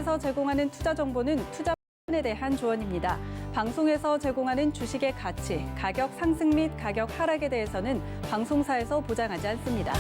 방송에서 제공하는 투자 정보는 투자에 대한 조언입니다. 방송에서 제공하는 주식의 가치, 가격 상승 및 가격 하락에 대해서는 방송사에서 보장하지 않습니다.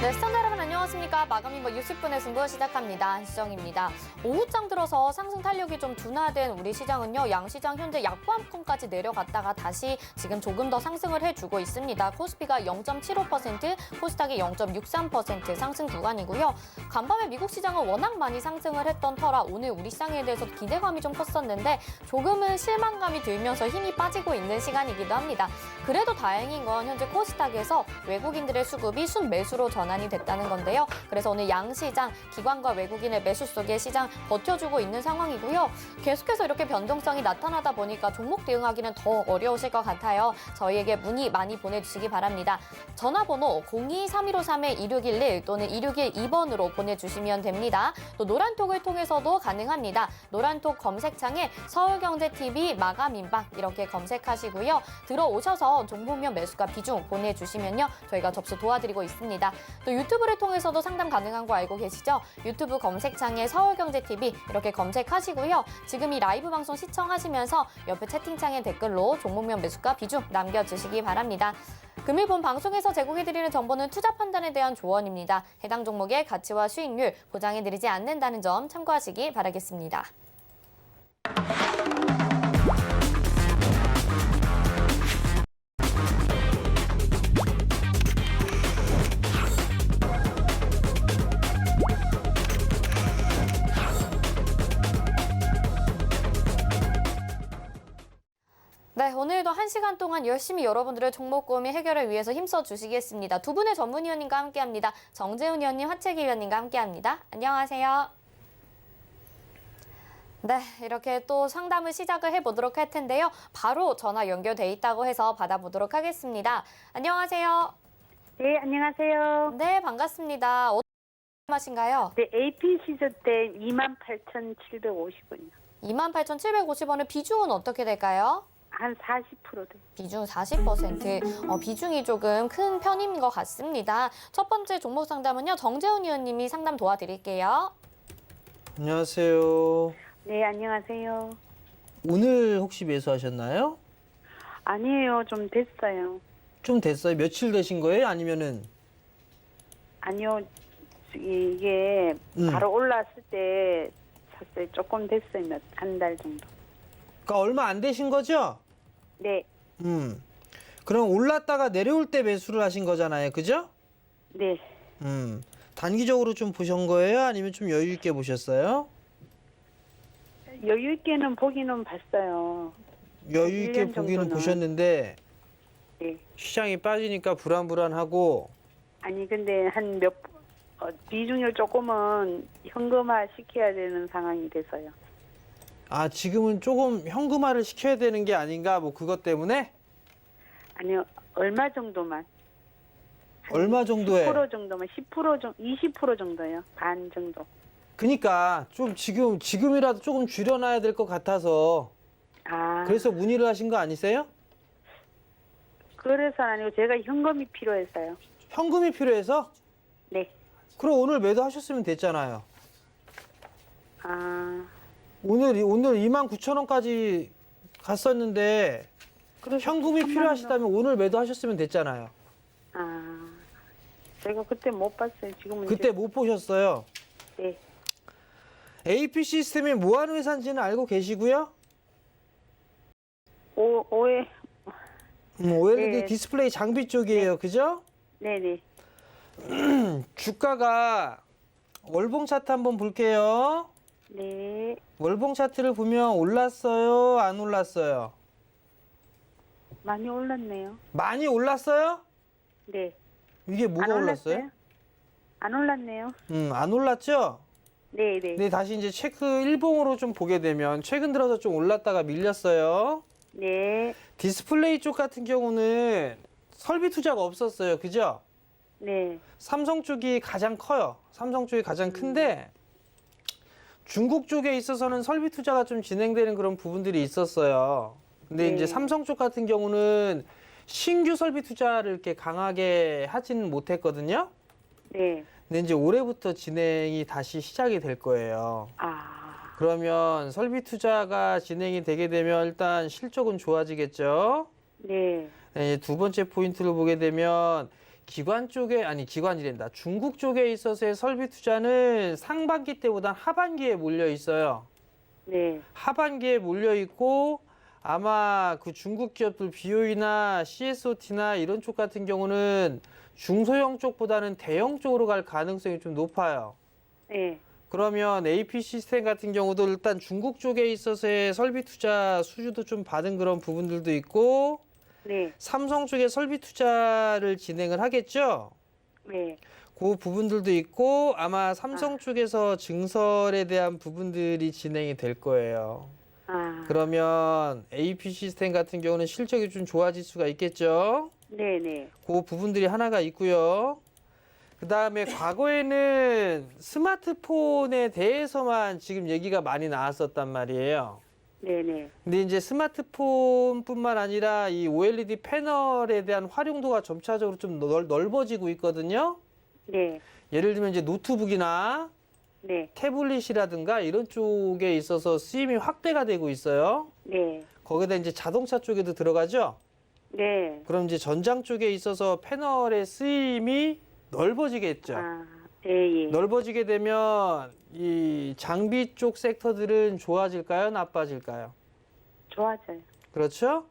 네, 시청자 여러분 안녕하십니까. 마감인버 60분의 승부 시작합니다. 한시정입니다. 오후장 들어서 상승 탄력이 좀 둔화된 우리 시장은요. 양시장 현재 약보합권까지 내려갔다가 다시 지금 조금 더 상승을 해주고 있습니다. 코스피가 0.75%, 코스닥이 0.63% 상승 구간이고요. 간밤에 미국 시장은 워낙 많이 상승을 했던 터라 오늘 우리 시장에 대해서 기대감이 좀 컸었는데 조금은 실망감이 들면서 힘이 빠지고 있는 시간이기도 합니다. 그래도 다행인 건 현재 코스닥에서 외국인들의 수급이 순매수로 전환이 됐다는 건데요. 그래서 오늘 양시장, 기관과 외국인의 매수 속에 시장 버텨주고 있는 상황이고요. 계속해서 이렇게 변동성이 나타나다 보니까 종목 대응하기는 더 어려우실 것 같아요. 저희에게 문의 많이 보내주시기 바랍니다. 전화번호 02-3153-2611 또는 2612번으로 보내주시면 됩니다. 또 노란톡을 통해서도 가능합니다. 노란톡 검색창에 서울경제TV 마감인방 이렇게 검색하시고요. 들어오셔서 종목명 매수가 비중 보내주시면요. 저희가 접수 도와드리고 있습니다. 또 유튜브를 통해서도 상담 가능한 거 알고 계시죠? 유튜브 검색창에 서울경제TV 이렇게 검색하시고요. 지금 이 라이브 방송 시청하시면서 옆에 채팅창에 댓글로 종목명 매수가 비중 남겨주시기 바랍니다. 금일 본 방송에서 제공해드리는 정보는 투자 판단에 대한 조언입니다. 해당 종목의 가치와 수익률 보장해드리지 않는다는 점 참고하시기 바라겠습니다. 네, 오늘도 1시간 동안 열심히 여러분들의 종목 고민 해결을 위해서 힘써 주시겠습니다. 두 분의 전문위원님과 함께합니다. 정재훈 위원님, 하채기 위원님과 함께합니다. 안녕하세요. 네, 이렇게 또 상담을 시작을 해보도록 할 텐데요. 바로 전화 연결돼 있다고 해서 받아보도록 하겠습니다. 안녕하세요. 네, 안녕하세요. 네, 반갑습니다. 어떤 말씀하신가요? 네, APC조 때 28,750원이요. 28,750원의 비중은 어떻게 될까요? 한 40% 돼요. 비중 40%. 비중이 조금 큰 편인 것 같습니다. 첫 번째 종목 상담은요. 정재훈 위원님이 상담 도와드릴게요. 안녕하세요. 네, 안녕하세요. 오늘 혹시 매수하셨나요? 아니에요, 좀 됐어요. 좀 됐어요? 며칠 되신 거예요? 아니면은? 아니요, 이게 바로 올랐을 때 샀어요. 조금 됐어요, 한 달 정도. 그러니까 얼마 안 되신 거죠? 네, 그럼 올랐다가 내려올 때 매수를 하신 거잖아요. 그죠? 네. 단기적으로 좀 보신 거예요? 아니면 좀 여유 있게 보셨어요? 여유 있게는 보기는 봤어요. 여유 있게 1년 보기는 정도는. 보셨는데 네. 시장이 빠지니까 불안불안하고 아니, 근데 비중을 조금은 현금화 시켜야 되는 상황이 돼서요. 아, 지금은 조금 현금화를 시켜야 되는 게 아닌가 뭐 그것 때문에? 아니요, 얼마 정도만. 얼마 정도에? 10% 정도면 10% 정도, 20% 정도요. 반 정도. 그러니까 좀 지금이라도 조금 줄여놔야 될 것 같아서 아, 그래서 문의를 하신 거 아니세요? 그래서 아니고 제가 현금이 필요해서요. 현금이 필요해서? 네. 그럼 오늘 매도하셨으면 됐잖아요. 아, 오늘 29,000원까지 갔었는데 그래서 현금이 3만 필요하시다면 오늘 매도하셨으면 됐잖아요. 아, 제가 그때 못 봤어요. 지금은 그때 못 보셨어요. 네. AP 시스템이 뭐 하는 회사인지는 알고 계시고요. 오해. OLED 네. 디스플레이 장비 쪽이에요. 그죠? 네네. 주가가 월봉 차트 한번 볼게요. 네. 월봉 차트를 보면 올랐어요? 안 올랐어요? 많이 올랐네요. 많이 올랐어요? 네. 이게 뭐가 안 올랐어요? 올랐어요? 안 올랐네요. 안 올랐죠? 네네. 네, 다시 이제 체크 일봉으로 좀 보게 되면 최근 들어서 좀 올랐다가 밀렸어요. 네. 디스플레이 쪽 같은 경우는 설비 투자가 없었어요. 그죠? 네. 삼성 쪽이 가장 커요. 삼성 쪽이 가장 큰데 중국 쪽에 있어서는 설비 투자가 좀 진행되는 그런 부분들이 있었어요. 근데 네. 이제 삼성 쪽 같은 경우는 신규 설비 투자를 이렇게 강하게 하지는 못했거든요. 네. 근데 이제 올해부터 진행이 다시 시작이 될 거예요. 아, 그러면 설비 투자가 진행이 되게 되면 일단 실적은 좋아지겠죠. 네. 네, 두 번째 포인트를 보게 되면 기관 쪽에 아니 기관이란다. 중국 쪽에 있어서의 설비 투자는 상반기 때보다 하반기에 몰려 있어요. 네. 하반기에 몰려 있고 아마 그 중국 기업들 BOE나 CSOT나 이런 쪽 같은 경우는 중소형 쪽보다는 대형 쪽으로 갈 가능성이 좀 높아요. 네. 그러면 AP 시스템 같은 경우도 일단 중국 쪽에 있어서의 설비 투자 수주도 좀 받은 그런 부분들도 있고 네. 삼성 쪽에 설비 투자를 진행을 하겠죠. 네. 그 부분들도 있고 아마 삼성 쪽에서 증설에 대한 부분들이 진행이 될 거예요. 아, 그러면 AP 시스템 같은 경우는 실적이 좀 좋아질 수가 있겠죠. 네네. 그 부분들이 하나가 있고요. 그 다음에 과거에는 스마트폰에 대해서만 지금 얘기가 많이 나왔었단 말이에요. 네네. 근데 이제 스마트폰뿐만 아니라 이 OLED 패널에 대한 활용도가 점차적으로 좀 넓어지고 있거든요. 네. 예를 들면 이제 노트북이나 네. 태블릿이라든가 이런 쪽에 있어서 쓰임이 확대가 되고 있어요. 네. 거기다 이제 자동차 쪽에도 들어가죠. 네. 그럼 이제 전장 쪽에 있어서 패널의 쓰임이 넓어지겠죠. 아, 예, 예. 넓어지게 되면 이 장비 쪽 섹터들은 좋아질까요? 나빠질까요? 좋아져요. 그렇죠?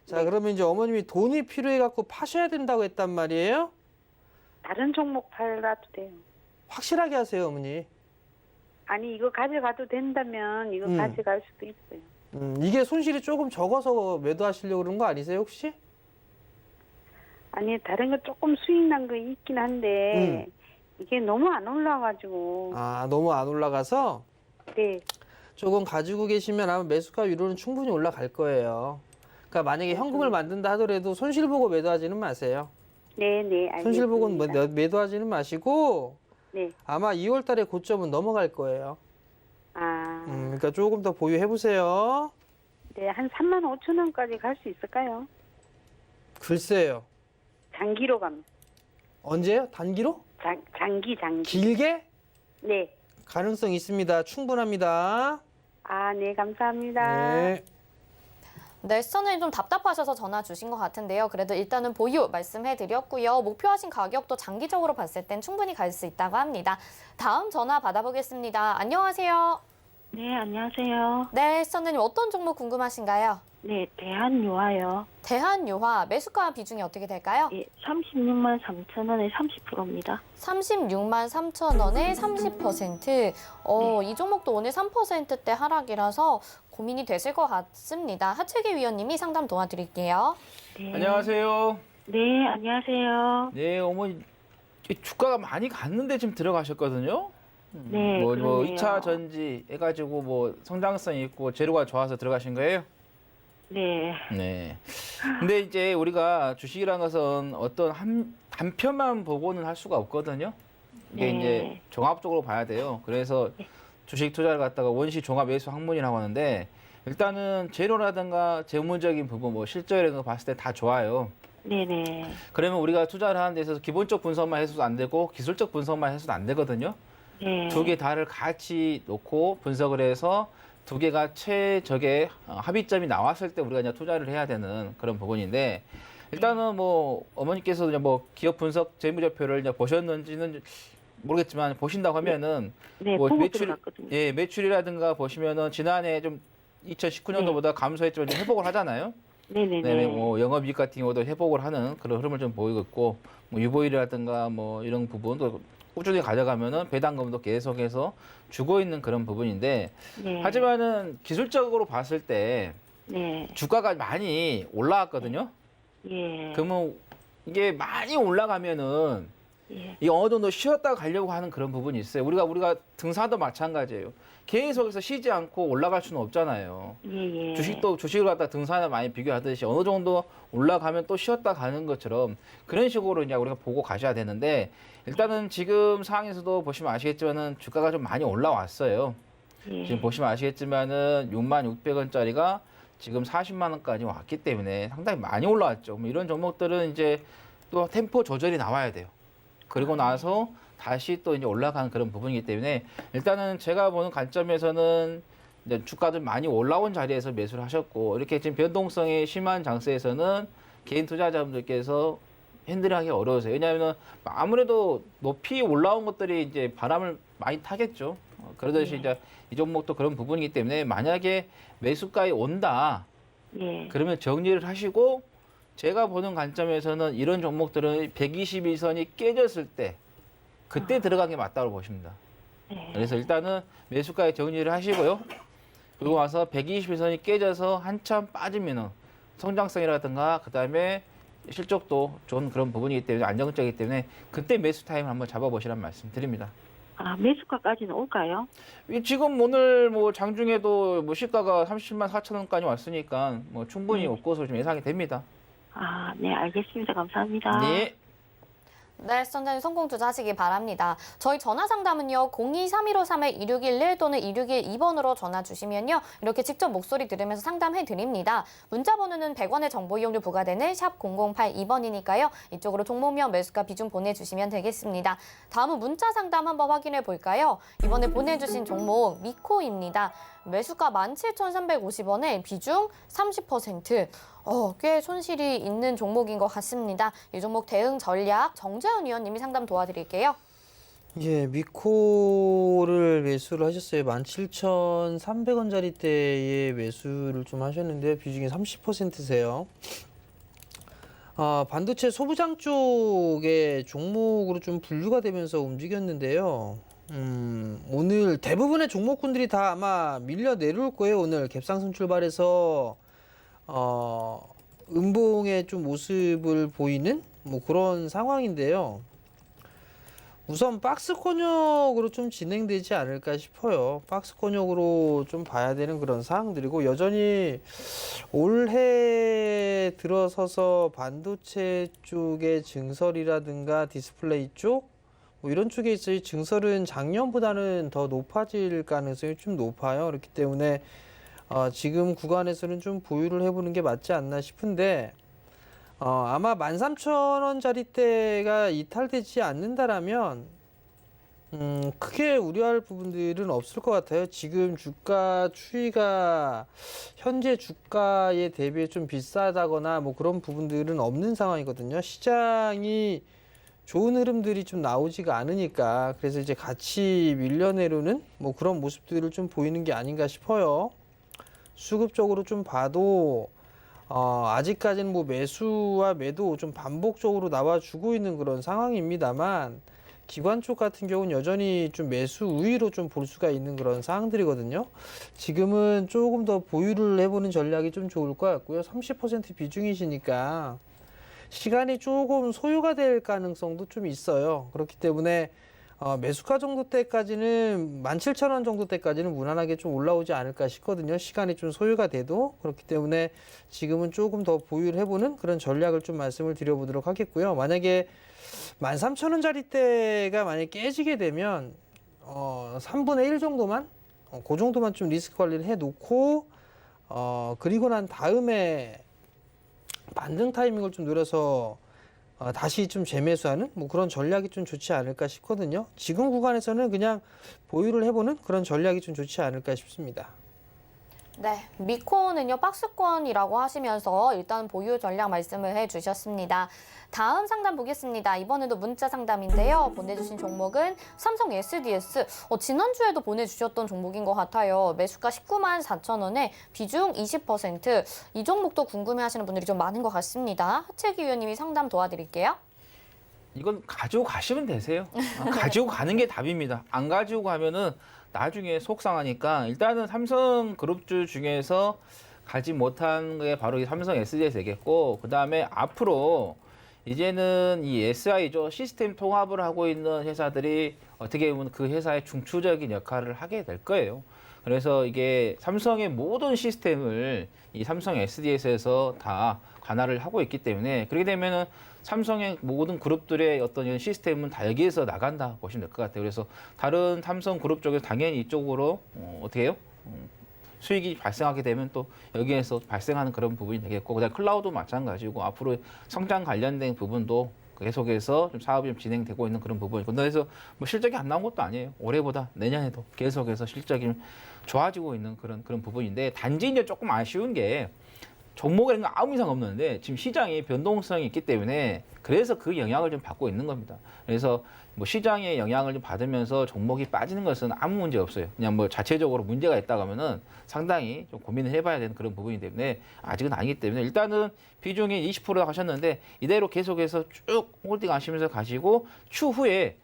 자, 네. 그러면 이제 어머님이 돈이 필요해 갖고 파셔야 된다고 했단 말이에요. 다른 종목 팔아도 돼요. 확실하게 하세요, 어머니. 아니, 이거 가져가도 된다면 이거 가져갈 수도 있어요. 이게 손실이 조금 적어서 매도하시려고 그런 거 아니세요, 혹시? 아니, 다른 거 조금 수익 난 거 있긴 한데, 이게 너무 안 올라가지고. 아, 너무 안 올라가서 네. 조금 가지고 계시면 아마 매수가 위로는 충분히 올라갈 거예요. 그러니까 만약에 현금을 만든다 하더라도 손실 보고 매도하지는 마세요. 네네. 알겠습니다. 손실 보고 매도하지는 마시고 네. 아마 2월 달에 고점은 넘어갈 거예요. 아, 그러니까 조금 더 보유해 보세요. 네. 한 3만 5천 원까지 갈 수 있을까요? 글쎄요. 장기로 가면. 언제요? 단기로? 장기. 길게? 네. 가능성 있습니다. 충분합니다. 아, 네. 감사합니다. 네. 네, 시청자님 좀 답답하셔서 전화 주신 것 같은데요. 그래도 일단은 보유 말씀해드렸고요. 목표하신 가격도 장기적으로 봤을 땐 충분히 갈 수 있다고 합니다. 다음 전화 받아보겠습니다. 안녕하세요. 네, 안녕하세요. 네, 시청자님 어떤 종목 궁금하신가요? 네, 대한유화요. 대한유화 매수가 비중이 어떻게 될까요? 예, 36만 3천 원에 30%입니다. 36만 3천 원에 30%. 이 종목도 오늘 3%대 하락이라서 고민이 되실 것 같습니다. 하채기 위원님이 상담 도와드릴게요. 네. 안녕하세요. 네, 안녕하세요. 네, 어머니 주가가 많이 갔는데 지금 들어가셨거든요. 네, 뭐 그러네요. 2차 전지 해가지고 뭐 성장성이 있고 재료가 좋아서 들어가신 거예요? 네, 네. 근데 이제 우리가 주식이라는 것은 어떤 한 단편만 보고는 할 수가 없거든요. 이게 네. 이제 종합적으로 봐야 돼요. 그래서 주식 투자를 갖다가 원시 종합 매수 학문이라고 하는데 일단은 재료라든가 재무적인 부분 뭐 실적이라는 거 봤을 때 다 좋아요. 네네. 그러면 우리가 투자를 하는 데 있어서 기본적 분석만 해서도 안 되고 기술적 분석만 해서도 안 되거든요. 네. 두 개 다를 같이 놓고 분석을 해서 두 개가 최적의 합의점이 나왔을 때 우리가 이제 투자를 해야 되는 그런 부분인데 일단은 뭐 어머니께서도 이제 뭐 기업 분석 재무제표를 이제 보셨는지는 모르겠지만 보신다고 하면은 네, 뭐 보고 매출 들어갔거든요. 예 매출이라든가 보시면은 지난해 좀 2019년도보다 감소했지만 좀 회복을 하잖아요. 네네네. 네, 뭐 영업이익 같은 경우도 회복을 하는 그런 흐름을 좀 보이고 있고 뭐 유보율이라든가 뭐 이런 부분도 꾸준히 가져가면은 배당금도 계속해서 주고 있는 그런 부분인데 네. 하지만은 기술적으로 봤을 때 네. 주가가 많이 올라왔거든요. 예. 그러면 이게 많이 올라가면은 예. 이 어느 정도 쉬었다 가려고 하는 그런 부분이 있어요. 우리가 등산도 마찬가지예요. 계속해서 쉬지 않고 올라갈 수는 없잖아요. 예. 예. 주식을 갖다 등산을 많이 비교하듯이 어느 정도 올라가면 또 쉬었다 가는 것처럼 그런 식으로 이제 우리가 보고 가셔야 되는데 일단은 지금 상황에서도 보시면 아시겠지만은 주가가 좀 많이 올라왔어요. 예. 지금 보시면 아시겠지만은 66,600원짜리가 지금 40만 원까지 왔기 때문에 상당히 많이 올라왔죠. 뭐 이런 종목들은 이제 또 템포 조절이 나와야 돼요. 그리고 나서 다시 또 이제 올라가는 그런 부분이기 때문에 일단은 제가 보는 관점에서는 이제 주가들 많이 올라온 자리에서 매수를 하셨고 이렇게 지금 변동성이 심한 장세에서는 개인 투자자분들께서 핸들하기 어려우세요. 왜냐하면 아무래도 높이 올라온 것들이 이제 바람을 많이 타겠죠. 그러듯이 이제 이 종목도 그런 부분이기 때문에 만약에 매수가에 온다. 예. 그러면 정리를 하시고 제가 보는 관점에서는 이런 종목들은 121선이 깨졌을 때 그때 들어간 게 맞다고 보십니다. 네. 그래서 일단은 매수가에 정리를 하시고요. 그리고 와서 121선이 깨져서 한참 빠지면은 성장성이라든가 그다음에 실적도 좋은 그런 부분이기 때문에 안정적이기 때문에 그때 매수 타임을 한번 잡아보시라는 말씀 드립니다. 아, 매수가까지는 올까요? 지금 오늘 뭐 장중에도 뭐 시가가 37만 4천 원까지 왔으니까 뭐 충분히 올 것으로 좀 예상이 됩니다. 아, 네, 알겠습니다. 감사합니다. 네. 네, 시청자님 성공 투자하시기 바랍니다. 저희 전화 상담은요. 023153-2611 또는 2612번으로 전화 주시면요. 이렇게 직접 목소리 들으면서 상담해 드립니다. 문자 번호는 100원의 정보 이용료 부과되는 샵 0082번이니까요. 이쪽으로 종목명 매수가 비중 보내주시면 되겠습니다. 다음은 문자 상담 한번 확인해 볼까요? 이번에 보내주신 종목 미코입니다. 매수가 17,350원에 비중 30%. 꽤 손실이 있는 종목인 것 같습니다. 이 종목 대응 전략 정재현 위원님이 상담 도와드릴게요. 예, 미코를 매수를 하셨어요. 17,300원짜리대에 매수를 좀 하셨는데요. 비중이 30%세요. 반도체 소부장 쪽의 종목으로 좀 분류가 되면서 움직였는데요. 오늘 대부분의 종목군들이 다 아마 밀려 내려올 거예요. 오늘 갭상승 출발해서 음봉의 좀 모습을 보이는 뭐 그런 상황인데요. 우선 박스 권역으로 좀 진행되지 않을까 싶어요. 박스 권역으로 좀 봐야 되는 그런 상황들이고 여전히 올해 들어서서 반도체 쪽의 증설이라든가 디스플레이 쪽 뭐 이런 쪽에 있어요. 증설은 작년보다는 더 높아질 가능성이 좀 높아요. 그렇기 때문에 지금 구간에서는 좀 보유를 해보는 게 맞지 않나 싶은데 아마 13,000원짜리대가 이탈되지 않는다라면 크게 우려할 부분들은 없을 것 같아요. 지금 주가 추이가 현재 주가에 대비해 좀 비싸다거나 뭐 그런 부분들은 없는 상황이거든요. 시장이 좋은 흐름들이 좀 나오지가 않으니까 그래서 이제 같이 밀려내려는 뭐 그런 모습들을 좀 보이는 게 아닌가 싶어요. 수급적으로 좀 봐도 아직까지는 뭐 매수와 매도 좀 반복적으로 나와주고 있는 그런 상황입니다만 기관 쪽 같은 경우는 여전히 좀 매수 우위로 좀 볼 수가 있는 그런 상황들이거든요. 지금은 조금 더 보유를 해보는 전략이 좀 좋을 것 같고요. 30% 비중이시니까 시간이 조금 소요가 될 가능성도 좀 있어요. 그렇기 때문에 매수가 정도 때까지는 17,000원 정도 때까지는 무난하게 좀 올라오지 않을까 싶거든요. 시간이 좀 소요가 돼도. 그렇기 때문에 지금은 조금 더 보유를 해보는 그런 전략을 좀 말씀을 드려보도록 하겠고요. 만약에 13,000원짜리 만약에 깨지게 되면 3분의 1 정도만 그 정도만 좀 리스크 관리를 해놓고 그리고 난 다음에 반등 타이밍을 좀 노려서 다시 좀 재매수하는 뭐 그런 전략이 좀 좋지 않을까 싶거든요. 지금 구간에서는 그냥 보유를 해보는 그런 전략이 좀 좋지 않을까 싶습니다. 네, 미코는요 박스권이라고 하시면서 일단 보유 전략 말씀을 해주셨습니다. 다음 상담 보겠습니다. 이번에도 문자 상담인데요. 보내주신 종목은 삼성 SDS. 지난주에도 보내주셨던 종목인 것 같아요. 매수가 19만 4천 원에 비중 20%. 이 종목도 궁금해하시는 분들이 좀 많은 것 같습니다. 하채기 위원님이 상담 도와드릴게요. 이건 가지고 가시면 되세요. 가지고 가는 게 답입니다. 안 가지고 가면은 나중에 속상하니까 일단은 삼성그룹주 중에서 가지 못한 게 바로 이 삼성 SDS겠고 그다음에 앞으로 이제는 이 SI죠. 시스템 통합을 하고 있는 회사들이 어떻게 보면 그 회사의 중추적인 역할을 하게 될 거예요. 그래서 이게 삼성의 모든 시스템을 이 삼성 SDS에서 다 관할을 하고 있기 때문에 그렇게 되면은 삼성의 모든 그룹들의 어떤 이런 시스템은 다 여기에서 나간다 보시면 될 것 같아요. 그래서 다른 삼성 그룹 쪽에서 당연히 이쪽으로 어떻게 해요? 수익이 발생하게 되면 또 여기에서 발생하는 그런 부분이 되겠고, 그다음 클라우드 마찬가지고 앞으로 성장 관련된 부분도 계속해서 좀 사업이 좀 진행되고 있는 그런 부분이고, 그래서 뭐 실적이 안 나온 것도 아니에요. 올해보다 내년에도 계속해서 실적이 좀 좋아지고 있는 그런 부분인데, 단지 이제 조금 아쉬운 게 종목에는 아무 이상 없는데 지금 시장이 변동성이 있기 때문에 그래서 그 영향을 좀 받고 있는 겁니다. 그래서 뭐 시장의 영향을 좀 받으면서 종목이 빠지는 것은 아무 문제 없어요. 그냥 뭐 자체적으로 문제가 있다고 하면은 상당히 좀 고민을 해봐야 되는 그런 부분이기 때문에 아직은 아니기 때문에 일단은 비중이 20% 하셨는데 이대로 계속해서 쭉 홀딩 하시면서 가시고, 추후에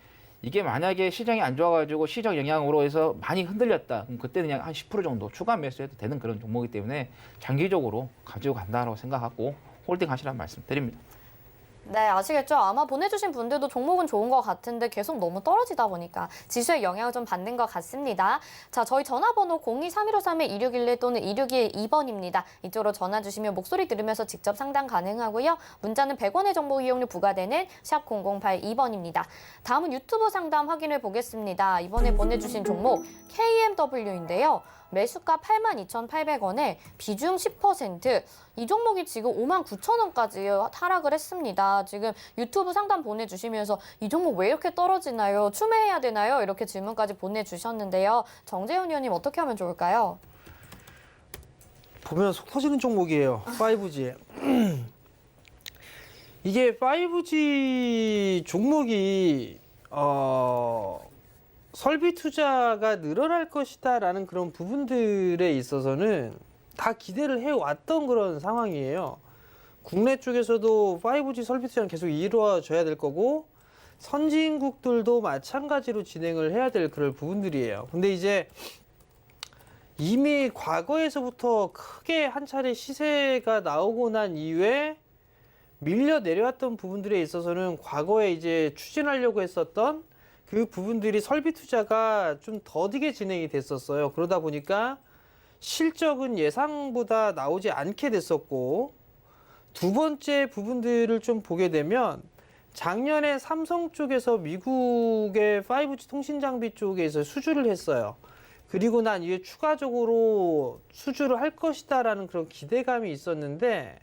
이게 만약에 시장이 안 좋아가지고 시장 영향으로 해서 많이 흔들렸다. 그럼 그때는 그냥 한 10% 정도 추가 매수해도 되는 그런 종목이기 때문에 장기적으로 가지고 간다고 생각하고 홀딩 하시라는 말씀 드립니다. 네, 아시겠죠? 아마 보내주신 분들도 종목은 좋은 것 같은데 계속 너무 떨어지다 보니까 지수에 영향을 좀 받는 것 같습니다. 자, 저희 전화번호 023153-2611 또는 2612번입니다. 이쪽으로 전화 주시면 목소리 들으면서 직접 상담 가능하고요. 문자는 100원의 정보 이용료 부과되는 샵 0082번입니다. 다음은 유튜브 상담 확인해 보겠습니다. 이번에 보내주신 종목 KMW인데요. 매수가 82,800원에 비중 10%. 이 종목이 지금 59,000원까지 하락을 했습니다. 지금 유튜브 상담 보내주시면서 이 종목 왜 이렇게 떨어지나요? 추매해야 되나요? 이렇게 질문까지 보내주셨는데요. 정재훈 의원님 어떻게 하면 좋을까요? 보면 속 터지는 종목이에요. 5G. 이게 5G 종목이 설비 투자가 늘어날 것이다라는 그런 부분들에 있어서는 다 기대를 해왔던 그런 상황이에요. 국내 쪽에서도 5G 설비 투자는 계속 이루어져야 될 거고, 선진국들도 마찬가지로 진행을 해야 될 그런 부분들이에요. 근데 이제 이미 과거에서부터 크게 한 차례 시세가 나오고 난 이후에 밀려 내려왔던 부분들에 있어서는 과거에 이제 추진하려고 했었던 그 부분들이 설비 투자가 좀 더디게 진행이 됐었어요. 그러다 보니까 실적은 예상보다 나오지 않게 됐었고, 두 번째 부분들을 좀 보게 되면 작년에 삼성 쪽에서 미국의 5G 통신 장비 쪽에서 수주를 했어요. 그리고 난 이후에 추가적으로 수주를 할 것이다라는 그런 기대감이 있었는데,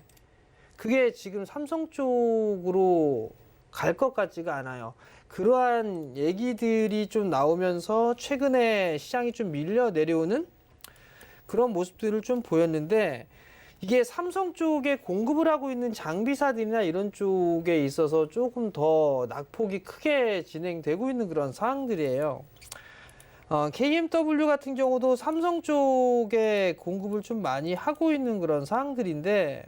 그게 지금 삼성 쪽으로 갈 것 같지가 않아요. 그러한 얘기들이 좀 나오면서 최근에 시장이 좀 밀려 내려오는 그런 모습들을 좀 보였는데, 이게 삼성 쪽에 공급을 하고 있는 장비사들이나 이런 쪽에 있어서 조금 더 낙폭이 크게 진행되고 있는 그런 상황들이에요. KMW 같은 경우도 삼성 쪽에 공급을 좀 많이 하고 있는 그런 상황들인데,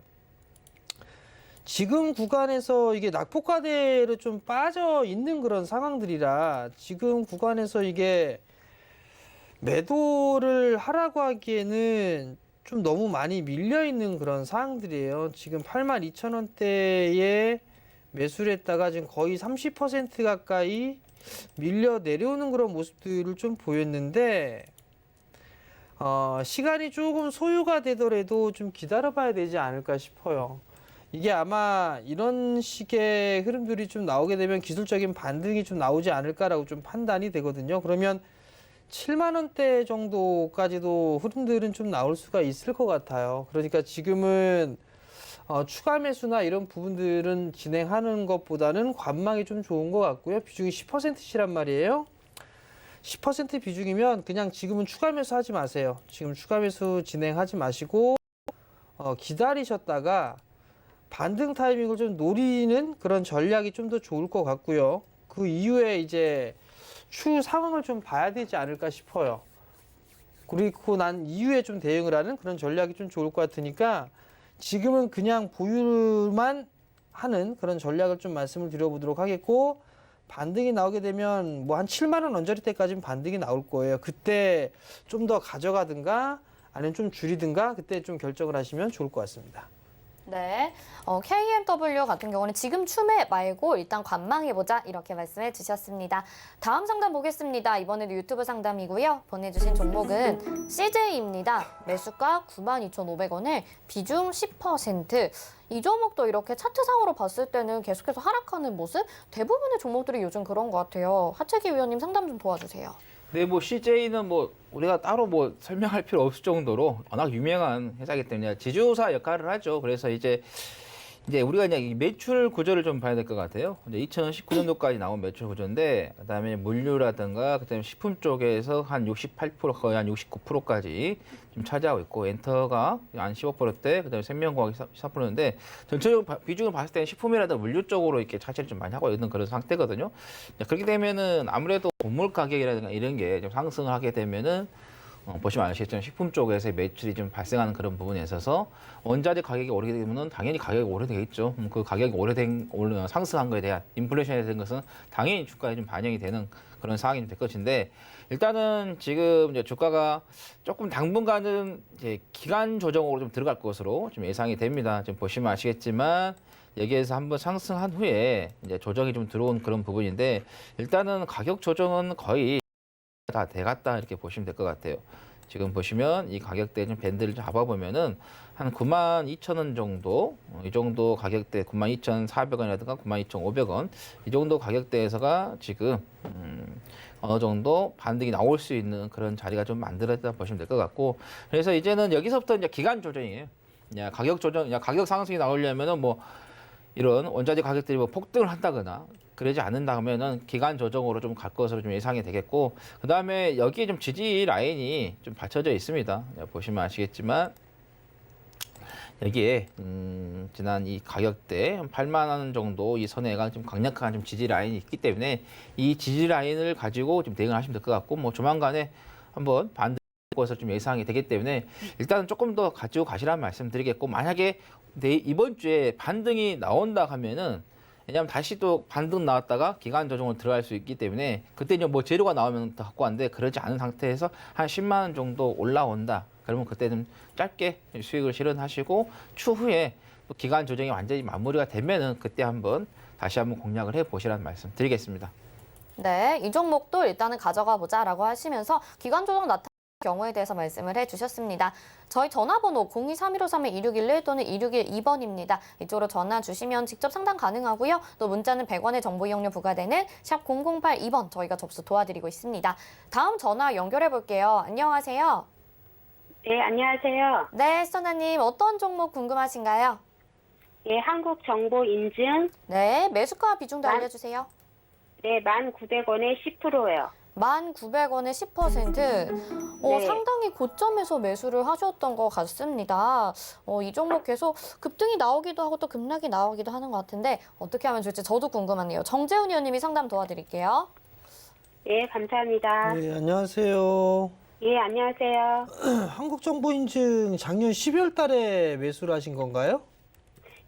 지금 구간에서 이게 낙폭과대로 좀 빠져 있는 그런 상황들이라 지금 구간에서 이게 매도를 하라고 하기에는 좀 너무 많이 밀려 있는 그런 상황들이에요. 지금 82,000원대에 매수를 했다가 지금 거의 30% 가까이 밀려 내려오는 그런 모습들을 좀 보였는데, 시간이 조금 소요가 되더라도 좀 기다려봐야 되지 않을까 싶어요. 이게 아마 이런 식의 흐름들이 좀 나오게 되면 기술적인 반등이 좀 나오지 않을까라고 좀 판단이 되거든요. 그러면 7만 원대 정도까지도 흐름들은 좀 나올 수가 있을 것 같아요. 그러니까 지금은 추가 매수나 이런 부분들은 진행하는 것보다는 관망이 좀 좋은 것 같고요. 비중이 10%시란 말이에요. 10% 비중이면 그냥 지금은 추가 매수 하지 마세요. 지금 추가 매수 진행하지 마시고 기다리셨다가 반등 타이밍을 좀 노리는 그런 전략이 좀 더 좋을 것 같고요. 그 이후에 이제 추후 상황을 좀 봐야 되지 않을까 싶어요. 그리고 난 이후에 좀 대응을 하는 그런 전략이 좀 좋을 것 같으니까 지금은 그냥 보유만 하는 그런 전략을 좀 말씀을 드려보도록 하겠고, 반등이 나오게 되면 뭐 한 7만 원 언저리 때까지는 반등이 나올 거예요. 그때 좀 더 가져가든가 아니면 좀 줄이든가 그때 좀 결정을 하시면 좋을 것 같습니다. 네, KMW 같은 경우는 지금 추매 말고 일단 관망해보자 이렇게 말씀해 주셨습니다. 다음 상담 보겠습니다. 이번에도 유튜브 상담이고요. 보내주신 종목은 CJ입니다. 매수가 92,500원에 비중 10%. 이 종목도 이렇게 차트상으로 봤을 때는 계속해서 하락하는 모습? 대부분의 종목들이 요즘 그런 것 같아요. 하채기 위원님 상담 좀 도와주세요. 네, 뭐 CJ는 뭐 우리가 따로 뭐 설명할 필요 없을 정도로 워낙 유명한 회사이기 때문에 지주사 역할을 하죠. 그래서 이제 우리가 이제 이 매출 구조를 좀 봐야 될 것 같아요. 이제 2019년도까지 나온 매출 구조인데, 그다음에 물류라든가, 그다음에 식품 쪽에서 한 68%, 거의 한 69%까지 지금 차지하고 있고, 엔터가 한 15%대, 그다음에 생명과학이 14%인데, 전체적으로 비중을 봤을 때는 식품이라든가 물류 쪽으로 이렇게 차지를 좀 많이 하고 있는 그런 상태거든요. 그렇게 되면은 아무래도 곡물 가격이라든가 이런 게 좀 상승을 하게 되면은 보시면 아시겠지만 식품 쪽에서 매출이 좀 발생하는 그런 부분에 있어서 원자재 가격이 오르게 되면 당연히 가격이 오르되겠죠. 그 가격이 상승한 거에 대한 인플레이션에 대한 것은 당연히 주가에 좀 반영이 되는 그런 상황이 될 것인데, 일단은 지금 이제 주가가 조금 당분간은 이제 기간 조정으로 좀 들어갈 것으로 좀 예상이 됩니다. 지금 보시면 아시겠지만 여기에서 한번 상승한 후에 이제 조정이 좀 들어온 그런 부분인데, 일단은 가격 조정은 거의 다 돼갔다 이렇게 보시면 될 것 같아요. 지금 보시면 이 가격대 좀 밴드를 잡아보면은 한 92,000원 정도, 이 정도 가격대 92,400원이라든가 92,500원 이 정도 가격대에서가 지금 어느 정도 반등이 나올 수 있는 그런 자리가 좀 만들어졌다 보시면 될 것 같고, 그래서 이제는 여기서부터 이제 기간 조정이에요. 가격 조정, 가격 상승이 나오려면은 뭐 이런 원자재 가격들이 뭐 폭등을 한다거나 그러지 않는다면은 기간 조정으로 좀 갈 것으로 좀 예상이 되겠고, 그 다음에 여기에 좀 지지 라인이 좀 받쳐져 있습니다. 보시면 아시겠지만 여기에 지난 이 가격대 8만 원 정도 이 선에가 좀 강력한 좀 지지 라인이 있기 때문에 이 지지 라인을 가지고 좀 대응하시면 될 것 같고, 뭐 조만간에 한번 반등 것으로 좀 예상이 되기 때문에 일단은 조금 더 가지고 가시라는 말씀드리겠고, 만약에 이번 주에 반등이 나온다 하면은, 왜냐하면 다시 또 반등 나왔다가 기간 조정으로 들어갈 수 있기 때문에 그때 이제 뭐 재료가 나오면 더 갖고 왔는데, 그러지 않은 상태에서 한 10만 원 정도 올라온다. 그러면 그때는 짧게 수익을 실현하시고, 추후에 또 기간 조정이 완전히 마무리가 되면은 그때 한번 다시 한번 공략을 해 보시라는 말씀 드리겠습니다. 네, 이 종목도 일단은 가져가 보자라고 하시면서 기간 조정 나타난 경우에 대해서 말씀을 해주셨습니다. 저희 전화번호 023153-2611 또는 2612번입니다. 이쪽으로 전화 주시면 직접 상담 가능하고요. 또 문자는 100원의 정보 이용료 부과되는 샵 0082번 저희가 접수 도와드리고 있습니다. 다음 전화 연결해 볼게요. 안녕하세요. 네, 안녕하세요. 네, 시청자님 어떤 종목 궁금하신가요? 예, 한국정보인증. 네, 매수가 비중도 알려주세요. 네, 1,900원에 10%요. 1,900원에 10%. 네. 상당히 고점에서 매수를 하셨던 것 같습니다. 이 종목 계속 급등이 나오기도 하고 또 급락이 나오기도 하는 것 같은데 어떻게 하면 좋을지 저도 궁금하네요. 정재훈 의원님이 상담 도와드릴게요. 예, 감사합니다. 네, 안녕하세요. 예, 안녕하세요. 한국정보인증 작년 12월 달에 매수를 하신 건가요?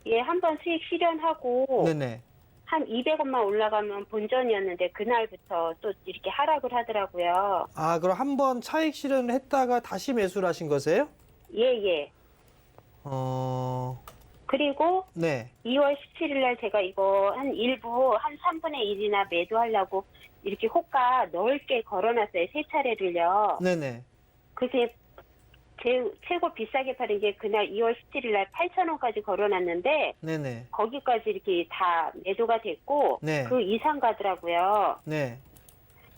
예, 한번 수익 실현하고 네네. 한 200원만 올라가면 본전이었는데 그날부터 또 이렇게 하락을 하더라고요. 아, 그럼 한번 차익 실현을 했다가 다시 매수를 하신 거세요? 예, 예. 그리고 네. 2월 17일 날 제가 이거 한 일부 한 3분의 1이나 매도하려고 이렇게 호가 넓게 걸어놨어요. 세 차례를요. 네네. 그게 최고 비싸게 파는 게 그날 2월 17일 날 8,000원까지 걸어놨는데 네네. 거기까지 이렇게 다 매도가 됐고 네. 그 이상 가더라고요. 네.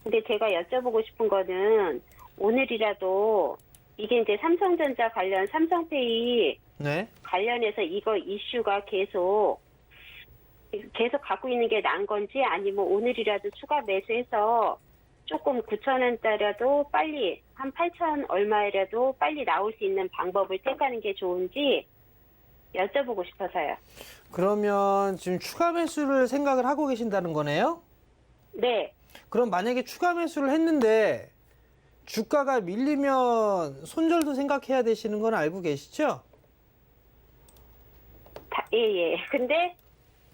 근데 제가 여쭤보고 싶은 거는 오늘이라도 이게 이제 삼성전자 관련 삼성페이 네. 관련해서 이거 이슈가 계속 갖고 있는 게 나은 건지 아니면 오늘이라도 추가 매수해서 조금 9,000원대라도 빨리 한 8,000 얼마라도 빨리 나올 수 있는 방법을 택하는 게 좋은지 여쭤보고 싶어서요. 그러면 지금 추가 매수를 생각을 하고 계신다는 거네요? 네. 그럼 만약에 추가 매수를 했는데 주가가 밀리면 손절도 생각해야 되시는 건 알고 계시죠? 예. 근데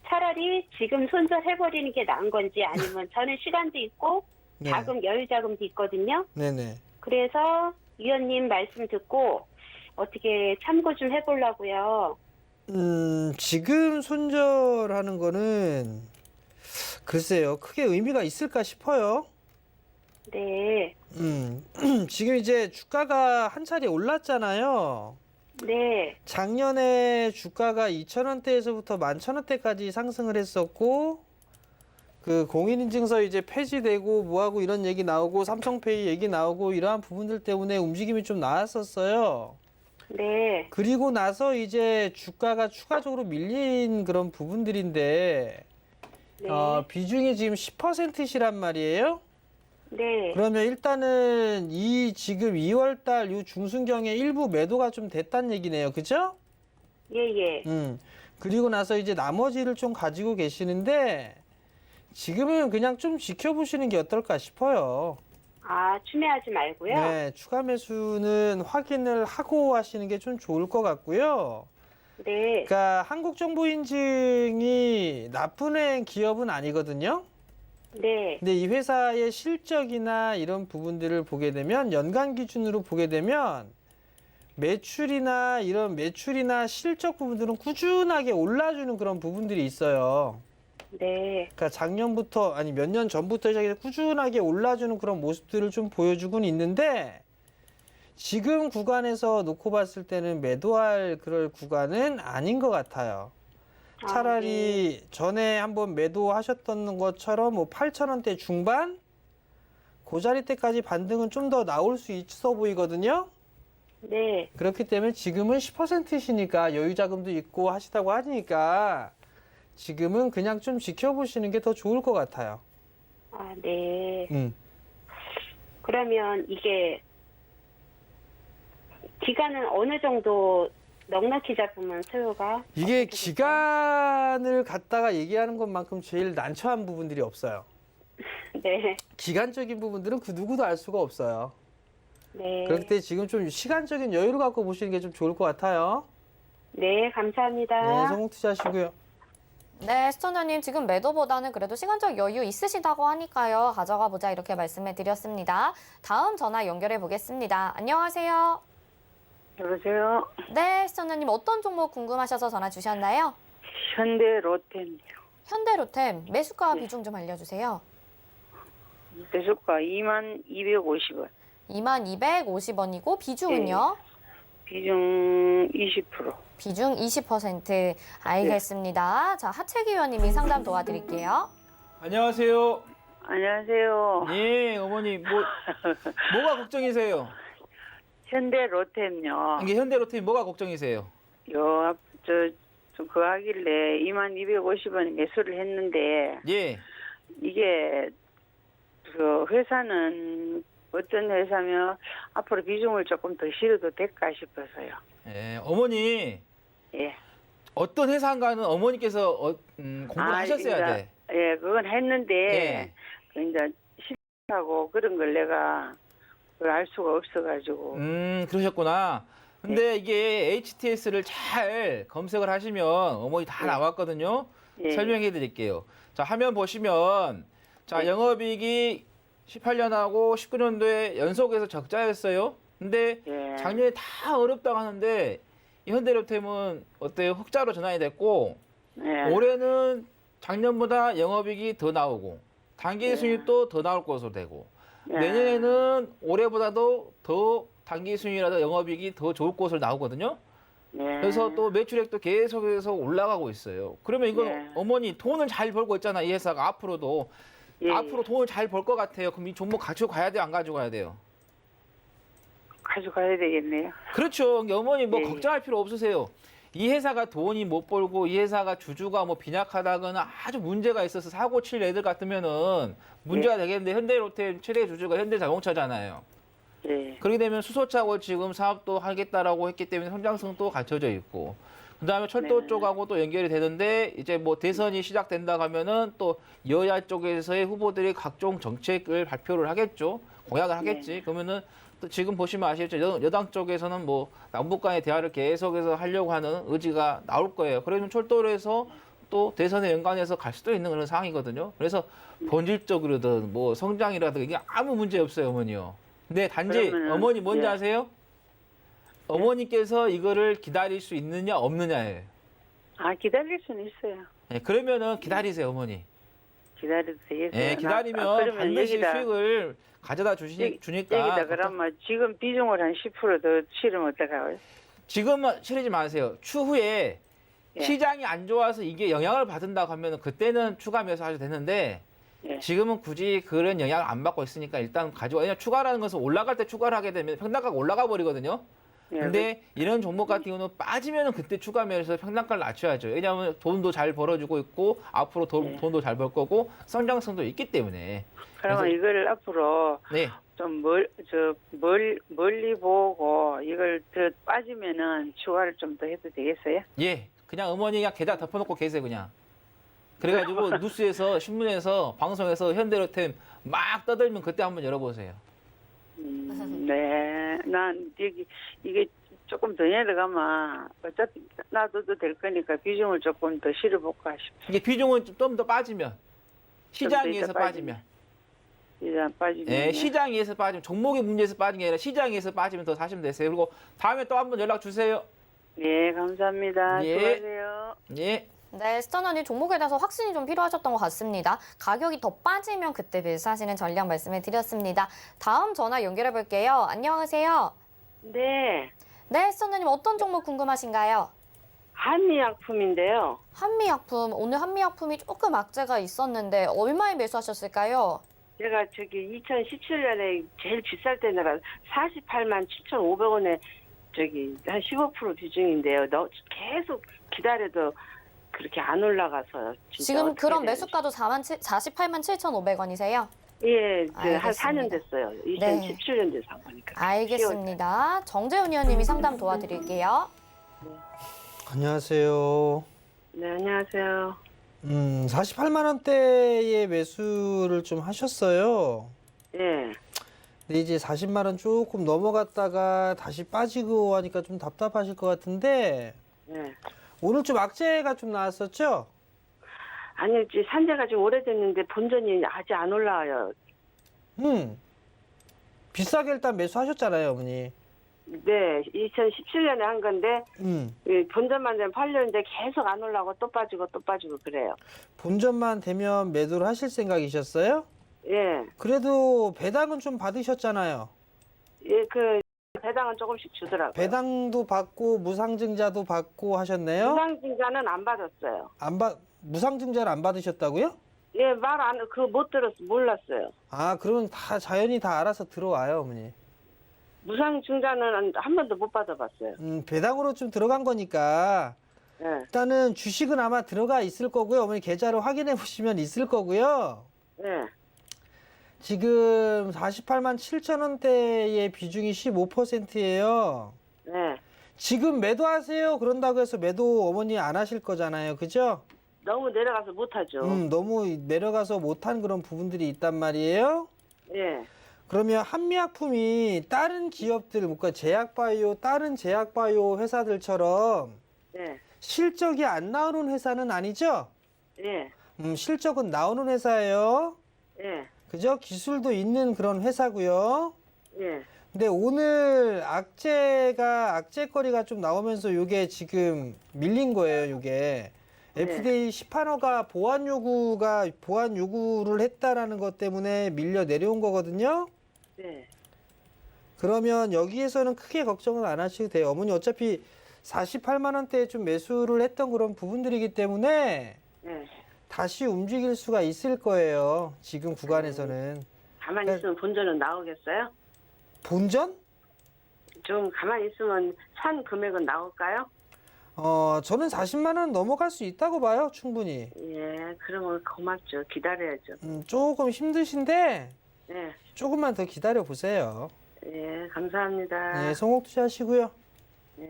차라리 지금 손절해버리는 게 나은 건지 아니면 저는 시간도 있고 네. 여유 자금도 있거든요. 네네. 그래서 위원님 말씀 듣고 어떻게 참고 좀 해보려고요. 지금 손절하는 거는 글쎄요, 크게 의미가 있을까 싶어요. 네. 지금 이제 주가가 한 차례 올랐잖아요. 네. 작년에 주가가 2,000원대에서부터 11,000원대까지 상승을 했었고, 그 공인인증서 이제 폐지되고 뭐하고 이런 얘기 나오고 삼성페이 얘기 나오고 이러한 부분들 때문에 움직임이 좀 나왔었어요. 네. 그리고 나서 이제 주가가 추가적으로 밀린 그런 부분들인데 네. 비중이 지금 10%시란 말이에요. 네. 그러면 일단은 이 지금 2월 달 요 중순경에 일부 매도가 좀 됐다는 얘기네요. 그죠? 예, 예. 그리고 나서 이제 나머지를 좀 가지고 계시는데 지금은 그냥 좀 지켜보시는 게 어떨까 싶어요. 아, 추매하지 말고요. 네, 추가 매수는 확인을 하고 하시는 게 좀 좋을 것 같고요. 네. 그러니까 한국정보인증이 나쁜 기업은 아니거든요. 네. 근데 이 회사의 실적이나 이런 부분들을 보게 되면 연간 기준으로 보게 되면 매출이나 실적 부분들은 꾸준하게 올라주는 그런 부분들이 있어요. 네. 그러니까 작년부터 아니 몇 년 전부터 시작해서 꾸준하게 올라주는 그런 모습들을 좀 보여주곤 있는데 지금 구간에서 놓고 봤을 때는 매도할 그럴 구간은 아닌 것 같아요. 차라리 전에 한번 매도하셨던 것처럼 뭐 8,000원대 중반 그 자리 때까지 반등은 좀 더 나올 수 있어 보이거든요. 네. 그렇기 때문에 지금은 10%시니까 여유 자금도 있고 하시다고 하니까 지금은 그냥 좀 지켜보시는 게 더 좋을 것 같아요. 아, 네. 음. 그러면 이게 기간은 어느 정도 넉넉히 잡으면 소요가? 이게 어떻게 될까요? 기간을 갖다가 얘기하는 것만큼 제일 난처한 부분들이 없어요. 네. 기간적인 부분들은 그 누구도 알 수가 없어요. 네. 그렇기 때문에 지금 좀 시간적인 여유를 갖고 보시는 게 좀 좋을 것 같아요. 네, 감사합니다. 네, 성공 투자하시고요. 네, 시청자님 지금 매도보다는 그래도 시간적 여유 있으시다고 하니까요. 가져가 보자 이렇게 말씀해 드렸습니다. 다음 전화 연결해 보겠습니다. 안녕하세요. 여보세요. 네, 시청자님 어떤 종목 궁금하셔서 전화 주셨나요? 현대로템 현대로템 매수가 네. 비중 좀 알려주세요. 매수가 22,250원. 22,250원이고 비중은요? 비중 20%. 비중 20%. 알겠습니다. 자, 하채기 의원님이 상담 도와드릴게요. 안녕하세요. 안녕하세요. 예, 어머니 뭐가 걱정이세요? 현대로템요. 이게 현대로템 뭐가 걱정이세요? 좀 그거 하길래 22,250원 매수를 했는데 예. 이게 그 회사는 어떤 회사면 앞으로 비중을 조금 더 실어도 될까 싶어서요. 예, 어머니 예. 어떤 회사인가는 어머니께서 공부를 하셨어야 그러니까, 돼. 예, 그건 했는데 예. 그 이제 실하고 그런 걸 내가 그걸 알 수가 없어가지고. 그러셨구나. 근데 이게 HTS를 잘 검색을 하시면 어머니 다 예. 나왔거든요. 예. 설명해 드릴게요. 자, 화면 보시면 자, 예. 영업이익이 18년하고 19년도에 연속해서 적자였어요. 근데 예. 작년에 다 어렵다고 하는데 이 현대로템은 어때요? 흑자로 전환이 됐고 예. 올해는 작년보다 영업이익이 더 나오고 단기 예. 수익도 더 나올 것으로 되고 예. 내년에는 올해보다도 더 단기 수익이라도 영업이익이 더 좋을 것으로 나오거든요. 예. 그래서 또 매출액도 계속해서 올라가고 있어요. 그러면 이건 예. 어머니 돈을 잘 벌고 있잖아. 이 회사가 앞으로도 예. 앞으로 돈을 잘 벌 것 같아요. 그럼 이 종목 가지고 가야 돼요? 안 가지고 가야 돼요? 가져가야 되겠네요. 그렇죠. 그러니까 어머니 뭐 예. 걱정할 필요 없으세요. 이 회사가 돈이 못 벌고 이 회사가 주주가 뭐 빈약하다거나 아주 문제가 있어서 사고 칠 애들 같으면은 문제가 되겠는데 현대로템 최대 주주가 현대자동차잖아요. 예. 그렇게 되면 수소차고 지금 사업도 하겠다라고 했기 때문에 성장성도 갖춰져 있고 그다음에 철도 네. 쪽하고 또 연결이 되는데 이제 뭐 대선이 시작된다 하면은 또 여야 쪽에서의 후보들이 각종 정책을 발표를 하겠죠. 공약을 하겠지. 그러면은 또 지금 보시면 아시겠죠. 여당 쪽에서는 뭐 남북 간의 대화를 계속해서 하려고 하는 의지가 나올 거예요. 그러면 철도를 해서 또 대선에 연관해서 갈 수도 있는 그런 상황이거든요. 그래서 본질적으로든 뭐 성장이라든 이게 아무 문제 없어요, 어머니요. 근데 단지 그러면은, 어머니 뭔지 예. 아세요? 어머니께서 이거를 기다릴 수 있느냐 없느냐예요. 아, 기다릴 수는 있어요. 예, 그러면은 기다리세요, 어머니. 기다려도 되겠어요. 예, 기다리면 그러면 반드시 여기다, 수익을 가져다 주니까. 여기다 그러면 지금 비중을 한 10% 더 실으면 어떡하고요? 지금은 치르지 마세요. 추후에 예. 시장이 안 좋아서 이게 영향을 받는다고 하면 그때는 추가 매수하셔도 되는데 예. 지금은 굳이 그런 영향을 안 받고 있으니까 일단 가지고, 왜냐면 추가라는 것은 올라갈 때 추가를 하게 되면 평단가가 올라가 버리거든요. 예, 근데 이런 종목 같은 경우는 빠지면은 그때 추가 매수해서 평단가를 낮춰야죠. 왜냐하면 돈도 잘 벌어주고 있고 앞으로 예. 돈도 잘 벌 거고 성장성도 있기 때문에. 그러면 그래서- 이걸 앞으로 네. 좀 멀리 보고 이걸 더 빠지면은 추가를 좀 더 해도 되겠어요? 예. 그냥 어머니 그냥 계좌 덮어놓고 계세요, 그냥. 그래가지고 뉴스에서, 신문에서, 방송에서 현대로템 막 떠들면 그때 한번 열어보세요. 네. 난 이게 조금 더 내려가면 어차피 놔둬도 될 거니까 비중을 조금 더 실어볼까 싶어. 이게 비중은 좀 더 빠지면, 시장 더 위에서 이따 빠지면. 이제 빠지면. 예, 시장 위에서 빠지면, 종목의 문제에서 빠진 게 아니라 시장 위에서 빠지면 더 사시면 되세요. 그리고 다음에 또 한번 연락 주세요. 네, 감사합니다. 예. 수고하세요. 예. 네, 스턴언니 종목에 대해서 확신이 좀 필요하셨던 것 같습니다. 가격이 더 빠지면 그때 매수하시는 전략 말씀을 드렸습니다. 다음 전화 연결해 볼게요. 안녕하세요. 네, 네, 스턴언님 어떤 종목 궁금하신가요? 한미약품인데요. 한미약품, 오늘 한미약품이 조금 악재가 있었는데 얼마에 매수하셨을까요? 제가 저기 2017년에 제일 비쌀 때 내가 48만 7,500원에 저기 한 15% 비중인데요. 계속 기다려도 그렇게 안 올라가서 진짜 지금 어떻게 그런 해야 매수가도 48만 7,500원이세요? 예, 한 알겠습니다. 4년 됐어요. 네. 2017년도에 산 거니까. 알겠습니다. 정재훈 의원님이 상담 도와드릴게요. 안녕하세요. 네, 안녕하세요. 48만 원대의 매수를 좀 하셨어요. 예, 근데 이제 40만 원 조금 넘어갔다가 다시 빠지고 하니까 좀 답답하실 것 같은데 예. 오늘 좀 악재가 좀 나왔었죠? 아니, 산 지가 좀 오래됐는데 본전이 아직 안 올라와요. 비싸게 일단 매수하셨잖아요, 어머니. 네, 2017년에 한 건데 본전만 되면 팔렸는데 계속 안 올라오고 또 빠지고 또 빠지고 그래요. 본전만 되면 매도를 하실 생각이셨어요? 예, 그래도 배당은 좀 받으셨잖아요. 예, 그 배당은 조금씩 주더라고요. 배당도 받고 무상증자도 받고 하셨네요. 무상증자는 안 받았어요. 무상증자를 안 받으셨다고요? 예, 못 몰랐어요. 아, 그러면 다 자연히 다 알아서 들어와요, 어머니. 무상증자는 한 번도 못 받아봤어요. 배당으로 좀 들어간 거니까 예, 일단은 주식은 아마 들어가 있을 거고요. 어머니 계좌를 확인해 보시면 있을 거고요. 예, 지금 48만 7천 원대의 비중이 15%예요. 예. 지금 매도하세요. 그런다고 해서 매도 어머니 안 하실 거잖아요. 그죠? 너무 내려가서 못하죠. 너무 내려가서 못한 그런 부분들이 있단 말이에요. 예, 그러면 한미약품이 다른 기업들, 그러니까 제약바이오, 다른 제약바이오 회사들처럼 예, 실적이 안 나오는 회사는 아니죠? 예, 실적은 나오는 회사예요. 예, 그죠? 기술도 있는 그런 회사고요. 예. 근데 오늘 악재거리가 좀 나오면서 요게 지금 밀린 거예요, 요게. FDA 시판허가 보안 요구를 했다라는 것 때문에 밀려 내려온 거거든요. 네. 그러면 여기에서는 크게 걱정은 안 하셔도 돼요. 어머니 어차피 48만 원대에 좀 매수를 했던 그런 부분들이기 때문에 네. 다시 움직일 수가 있을 거예요. 지금 구간에서는. 가만히 있으면 본전은 나오겠어요? 본전? 좀 가만히 있으면 산 금액은 나올까요? 저는 40만 원 넘어갈 수 있다고 봐요, 충분히. 예, 그러면 고맙죠. 기다려야죠. 조금 힘드신데 예, 조금만 더 기다려 보세요. 예, 감사합니다. 네, 성공 투자하시고요. 예.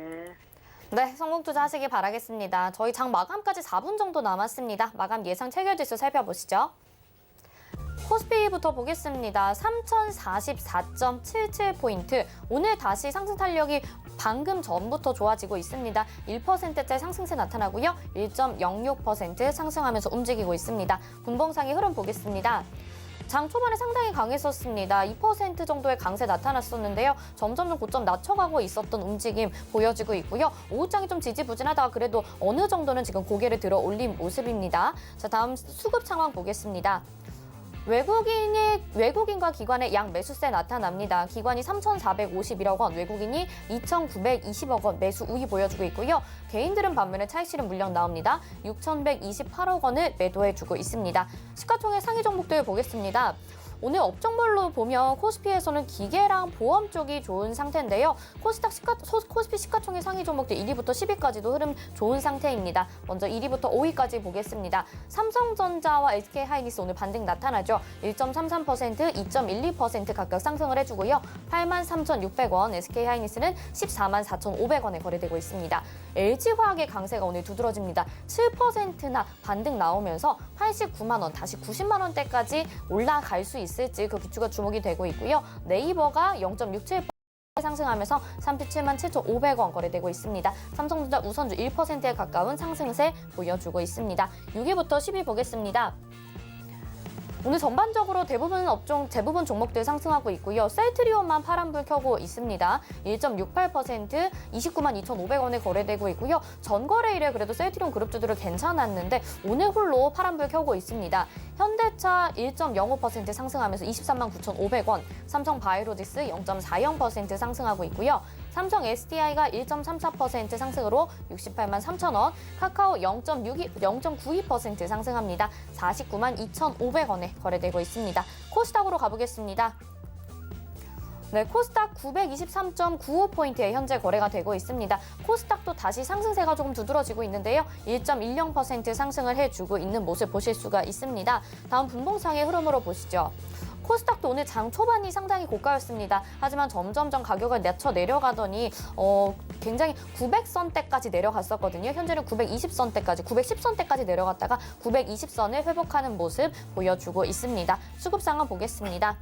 네, 성공 투자하시기 바라겠습니다. 저희 장 마감까지 4분 정도 남았습니다. 마감 예상 체결지수 살펴보시죠. 코스피부터 보겠습니다. 3044.77포인트. 오늘 다시 상승 탄력이 방금 전부터 좋아지고 있습니다. 1%대 상승세 나타나고요. 1.06% 상승하면서 움직이고 있습니다. 분봉상의 흐름 보겠습니다. 장 초반에 상당히 강했었습니다. 2% 정도의 강세 나타났었는데요. 점점 좀 고점 낮춰가고 있었던 움직임 보여지고 있고요. 오후장이 좀 지지부진하다가 그래도 어느 정도는 지금 고개를 들어 올린 모습입니다. 자, 다음 수급 상황 보겠습니다. 외국인과 기관의 양 매수세 나타납니다. 기관이 3,451억 원, 외국인이 2,920억 원 매수 우위 보여주고 있고요. 개인들은 반면에 차익실은 물량 나옵니다. 6,128억 원을 매도해주고 있습니다. 시가총액 상위 종목들 보겠습니다. 오늘 업종별로 보면 코스피에서는 기계랑 보험 쪽이 좋은 상태인데요. 코스피 시가총액 상위 종목들 1위부터 10위까지도 흐름 좋은 상태입니다. 먼저 1위부터 5위까지 보겠습니다. 삼성전자와 SK하이닉스 오늘 반등 나타나죠. 1.33%, 2.12% 각각 상승을 해주고요. 83,600원, SK하이닉스는 144,500원에 거래되고 있습니다. LG화학의 강세가 오늘 두드러집니다. 7%나 반등 나오면서 89만 원, 다시 90만 원대까지 올라갈 수 있을지 그 기추가 주목이 되고 있고요. 네이버가 0.67% 상승하면서 37만 7,500원 거래되고 있습니다. 삼성전자 우선주 1%에 가까운 상승세 보여주고 있습니다. 6위부터 10위 보겠습니다. 오늘 전반적으로 대부분 종목들 상승하고 있고요. 셀트리온만 파란불 켜고 있습니다. 1.68%, 29만 2,500원에 거래되고 있고요. 전거래일에 그래도 셀트리온 그룹주들은 괜찮았는데 오늘 홀로 파란불 켜고 있습니다. 현대차 1.05% 상승하면서 23만 9,500원, 삼성바이오로직스 0.40% 상승하고 있고요. 삼성 SDI가 1.34% 상승으로 68만 3천원, 카카오 0.92% 상승합니다. 49만 2,500원에 거래되고 있습니다. 코스닥으로 가보겠습니다. 네, 코스닥 923.95포인트에 현재 거래가 되고 있습니다. 코스닥도 다시 상승세가 조금 두드러지고 있는데요. 1.10% 상승을 해주고 있는 모습 보실 수가 있습니다. 다음 분봉상의 흐름으로 보시죠. 코스닥도 오늘 장 초반이 상당히 고가였습니다. 하지만 점점점 가격을 내려가더니 굉장히 900선대까지 내려갔었거든요. 현재는 920선대까지, 910선대까지 내려갔다가 920선을 회복하는 모습 보여주고 있습니다. 수급 상황 보겠습니다.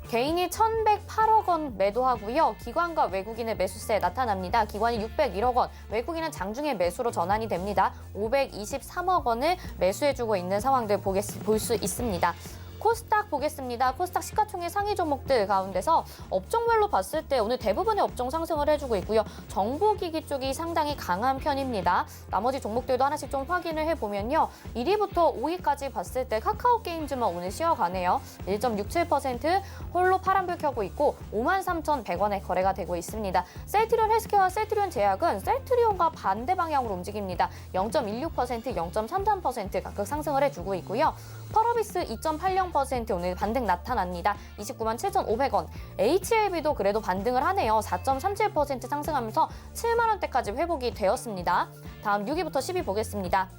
개인이 1,108억 원 매도하고요. 기관과 외국인의 매수세 나타납니다. 기관이 601억 원, 외국인은 장중에 매수로 전환이 됩니다. 523억 원을 매수해주고 있는 상황들 볼 수 있습니다. 코스닥 보겠습니다. 코스닥 시가총액 상위 종목들 가운데서 업종별로 봤을 때 오늘 대부분의 업종 상승을 해주고 있고요. 정보기기 쪽이 상당히 강한 편입니다. 나머지 종목들도 하나씩 좀 확인을 해보면요. 1위부터 5위까지 봤을 때 카카오게임즈만 오늘 쉬어가네요. 1.67% 홀로 파란불 켜고 있고 53,100원에 거래가 되고 있습니다. 셀트리온 헬스케어와 셀트리온 제약은 셀트리온과 반대 방향으로 움직입니다. 0.16%, 0.33% 각각 상승을 해주고 있고요. 펄어비스 2.80% 오늘 반등 나타납니다. 29만 7,500원. HLB도 그래도 반등을 하네요. 4.37% 상승하면서 7만 원대까지 회복이 되었습니다. 다음 6위부터 10위 보겠습니다.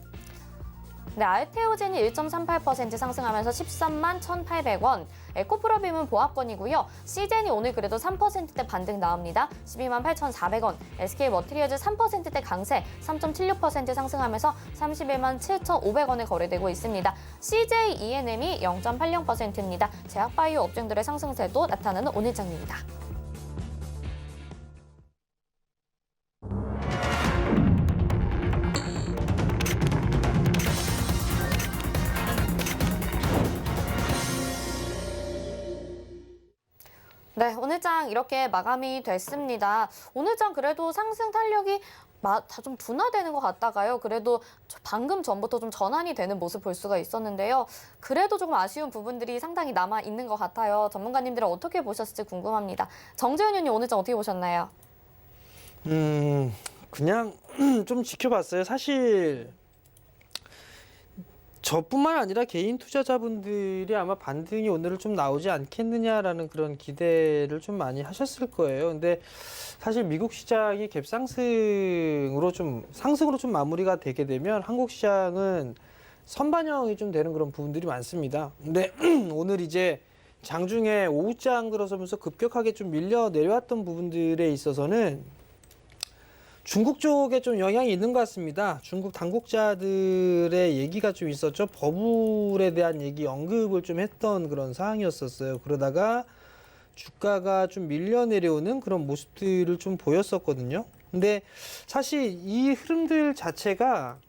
네, 알테오젠이 1.38% 상승하면서 13만 1,800원. 에코프로빔은 보합권이고요. 시젠이 오늘 그래도 3%대 반등 나옵니다. 12만 8,400원. SK머티리얼즈 3%대 강세 3.76% 상승하면서 31만 7,500원에 거래되고 있습니다. CJ ENM이 0.80%입니다. 제약바이오 업종들의 상승세도 나타나는 오늘 장입니다. 네, 오늘 장 이렇게 마감이 됐습니다. 오늘 장 그래도 상승 탄력이 다 좀 둔화되는 것 같다가요. 그래도 방금 전부터 좀 전환이 되는 모습 볼 수가 있었는데요. 그래도 조금 아쉬운 부분들이 상당히 남아 있는 것 같아요. 전문가님들은 어떻게 보셨을지 궁금합니다. 정재훈 의원님 오늘 장 어떻게 보셨나요? 그냥 좀 지켜봤어요. 사실 저뿐만 아니라 개인 투자자분들이 아마 반등이 오늘은 좀 나오지 않겠느냐라는 그런 기대를 좀 많이 하셨을 거예요. 근데 사실 미국 시장이 갭상승으로 상승으로 좀 마무리가 되게 되면 한국 시장은 선반영이 좀 되는 그런 부분들이 많습니다. 근데 오늘 이제 장중에 오후장 들어서면서 급격하게 좀 밀려 내려왔던 부분들에 있어서는 중국 쪽에 좀 영향이 있는 것 같습니다. 중국 당국자들의 얘기가 좀 있었죠. 버블에 대한 얘기 언급을 좀 했던 그런 상황이었었어요. 그러다가 주가가 좀 밀려 내려오는 그런 모습들을 좀 보였었거든요. 근데 사실 이 흐름들 자체가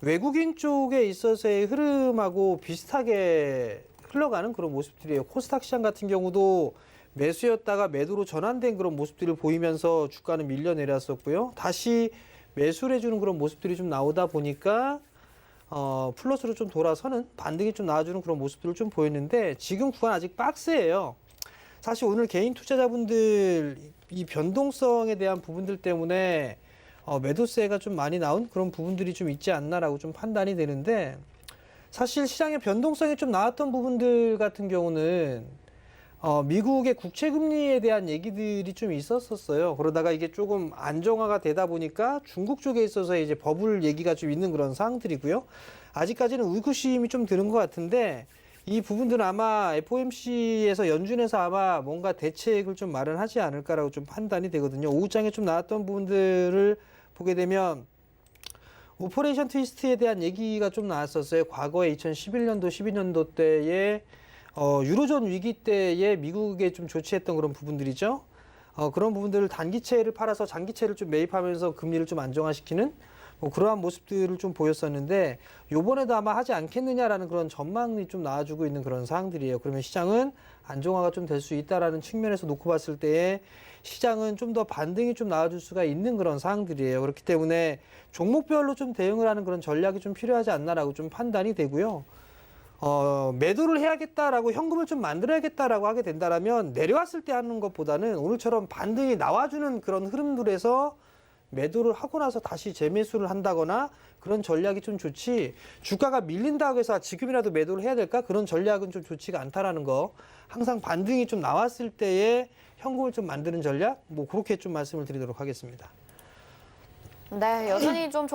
외국인 쪽에 있어서의 흐름하고 비슷하게 흘러가는 그런 모습들이에요. 코스닥 시장 같은 경우도 매수였다가 매도로 전환된 그런 모습들을 보이면서 주가는 밀려 내렸었고요. 다시 매수를 해주는 그런 모습들이 좀 나오다 보니까 플러스로 좀 돌아서는 반등이 좀 나와주는 그런 모습들을 좀 보였는데 지금 구간 아직 박스예요. 사실 오늘 개인 투자자분들 이 변동성에 대한 부분들 때문에 매도세가 좀 많이 나온 그런 부분들이 좀 있지 않나라고 좀 판단이 되는데 사실 시장의 변동성이 좀 나왔던 부분들 같은 경우는 미국의 국채 금리에 대한 얘기들이 좀 있었었어요. 그러다가 이게 조금 안정화가 되다 보니까 중국 쪽에 있어서 이제 버블 얘기가 좀 있는 그런 상황들이고요. 아직까지는 의구심이 좀 드는 것 같은데 이 부분들은 아마 FOMC에서 연준에서 아마 뭔가 대책을 좀 마련하지 않을까라고 좀 판단이 되거든요. 오후장에 좀 나왔던 부분들을 보게 되면 오퍼레이션 트위스트에 대한 얘기가 좀 나왔었어요. 과거에 2011년도, 12년도 때에 유로존 위기 때에 미국에 좀 조치했던 그런 부분들이죠. 그런 부분들을 단기채를 팔아서 장기채를 좀 매입하면서 금리를 좀 안정화시키는 그러한 모습들을 좀 보였었는데 요번에도 아마 하지 않겠느냐라는 그런 전망이 좀 나와주고 있는 그런 사항들이에요. 그러면 시장은 안정화가 좀 될 수 있다라는 측면에서 놓고 봤을 때에 시장은 좀 더 반등이 좀 나와줄 수가 있는 그런 사항들이에요. 그렇기 때문에 종목별로 좀 대응을 하는 그런 전략이 좀 필요하지 않나라고 좀 판단이 되고요. 매도를 해야겠다라고 현금을 좀 만들어야겠다라고 하게 된다라면 내려왔을 때 하는 것보다는 오늘처럼 반등이 나와주는 그런 흐름들에서 매도를 하고 나서 다시 재매수를 한다거나 그런 전략이 좀 좋지 주가가 밀린다고 해서 지금이라도 매도를 해야 될까? 그런 전략은 좀 좋지가 않다라는 거. 항상 반등이 좀 나왔을 때에 현금을 좀 만드는 전략? 그렇게 좀 말씀을 드리도록 하겠습니다. 네, 여전히 좀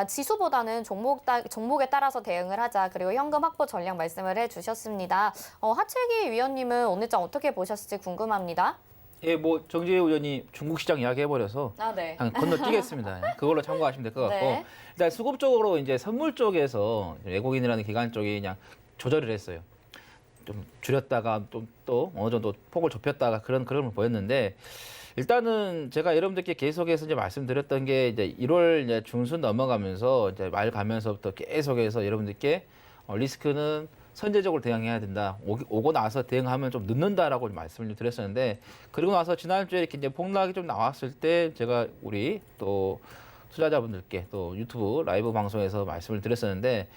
지수보다는 종목에 따라서 대응을 하자. 그리고 현금 확보 전략 말씀을 해주셨습니다. 하채기 위원님은 오늘장 어떻게 보셨을지 궁금합니다. 예, 정재희 의원이 중국 시장 이야기해버려서 네. 그냥 건너뛰겠습니다. 그걸로 참고하시면 될 것 같고 네. 일단 수급 쪽으로 이제 선물 쪽에서 외국인이라는 기관 쪽이 그냥 조절을 했어요. 좀 줄였다가 또 어느 정도 폭을 좁혔다가 그런 그림을 보였는데 일단은 제가 여러분들께 계속해서 이제 말씀드렸던 게 이제 1월 이제 중순 넘어가면서 이제 말 가면서부터 계속해서 여러분들께 리스크는 선제적으로 대응해야 된다. 오고 나서 대응하면 좀 늦는다라고 말씀을 드렸었는데 그리고 나서 지난주에 이렇게 이제 폭락이 좀 나왔을 때 제가 우리 또 투자자분들께 또 유튜브 라이브 방송에서 말씀을 드렸었는데